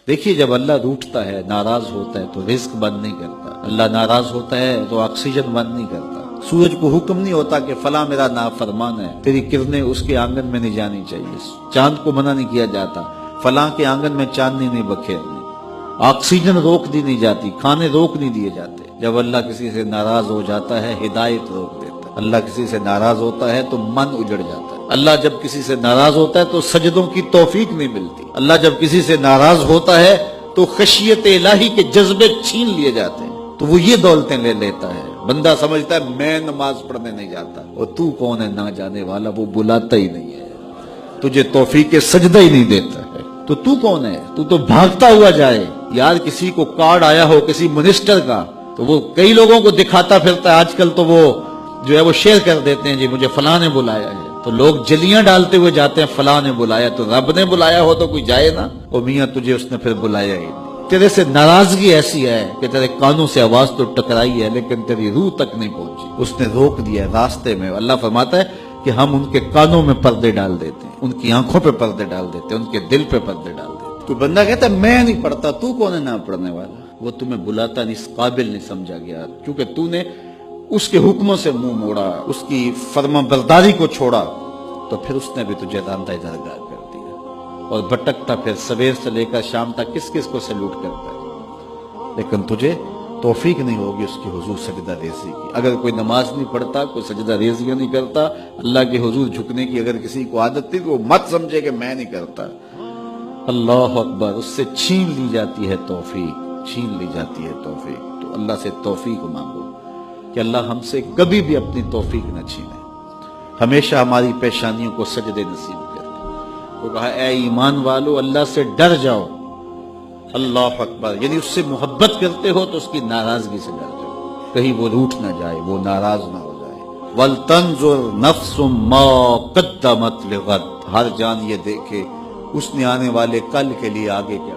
دیکھیے جب اللہ روٹھتا ہے، ناراض ہوتا ہے تو رزق بند نہیں کرتا، اللہ ناراض ہوتا ہے تو آکسیجن بند نہیں کرتا، سورج کو حکم نہیں ہوتا کہ فلاں میرا نافرمان ہے، تیری کرنیں اس کے آنگن میں نہیں جانی چاہیے، چاند کو منع نہیں کیا جاتا فلاں کے آنگن میں چاندنی نہیں بکھیرنی، آکسیجن روک دی نہیں جاتی، کھانے روک نہیں دیے جاتے۔ جب اللہ کسی سے ناراض ہو جاتا ہے ہدایت روک دیتا ہے، اللہ کسی سے ناراض ہوتا ہے تو من اجڑ جاتا ہے، اللہ جب کسی سے ناراض ہوتا ہے تو سجدوں کی توفیق نہیں ملتی، اللہ جب کسی سے ناراض ہوتا ہے تو خشیت الہی کے جذبے چھین لیے جاتے ہیں، تو وہ یہ دولتیں لے لیتا ہے۔ بندہ سمجھتا ہے میں نماز پڑھنے نہیں جاتا، اور تو کون ہے نہ جانے والا، وہ بلاتا ہی نہیں ہے، تجھے توفیق سجدہ ہی نہیں دیتا ہے، تو کون ہے؟ تو بھاگتا ہوا جائے۔ یار کسی کو کارڈ آیا ہو کسی منسٹر کا تو وہ کئی لوگوں کو دکھاتا پھرتا ہے، آج کل تو وہ جو ہے وہ شیئر کر دیتے ہیں، جی مجھے فلاں نے بلایا ہے، تو لوگ جلیاں ڈالتے ہوئے جاتے ہیں فلاں نے بلایا، تو رب نے بلایا ہو تو کوئی جائے نا، او میاں تجھے اس نے پھر بلایا ہی نہیں، تیرے سے ناراضگی ایسی ہے کہ تیرے کانوں سے آواز تو ٹکرائی ہے لیکن تیری روح تک نہیں پہنچی، اس نے روک دیا راستے میں۔ اللہ فرماتا ہے کہ ہم ان کے کانوں میں پردے ڈال دیتے ہیں، ان کی آنکھوں پہ پردے ڈال دیتے ہیں، ان کے دل پہ پردے ڈال دیتے ہیں۔ تو بندہ کہتا ہے میں نہیں پڑھتا، تو کون ہے نہ پڑھنے والا؟ وہ تمہیں بلاتا نہیں، اس قابل نہیں سمجھا گیا، کیونکہ تو نے اس کے حکموں سے منہ موڑا، اس کی فرما برداری کو چھوڑا، تو پھر اس نے بھی تجھے راندہ درگاہ کر دیا، اور بھٹکتا پھر سویر سے لے کر شام تک کس کس کو سلوٹ کرتا ہے، لیکن تجھے توفیق نہیں ہوگی اس کی حضور سجدہ ریزی کی۔ اگر کوئی نماز نہیں پڑھتا، کوئی سجدہ ریزیاں نہیں کرتا، اللہ کے حضور جھکنے کی اگر کسی کو عادت تھی تو وہ مت سمجھے کہ میں نہیں کرتا، اللہ اکبر، اس سے چھین لی جاتی ہے توفیق، چھین لی جاتی ہے توفیق۔ تو اللہ سے توفیق مانگو کہ اللہ ہم سے کبھی بھی اپنی توفیق نہ چھینے، ہمیشہ ہماری پیشانیوں کو سجدے نصیب کرے۔ وہ کہا اے ایمان والو اللہ سے ڈر جاؤ، اللہ اکبر، یعنی اس سے محبت کرتے ہو تو اس کی ناراضگی سے ڈر جاؤ، کہیں وہ روٹھ نہ جائے، وہ ناراض نہ ہو جائے۔ وَلْتَنْظُرْ نَفْسٌ مَا قَدَّمَتْ لِغَدٍ، ہر جان یہ دیکھے اس نے آنے والے کل کے لیے آگے کیا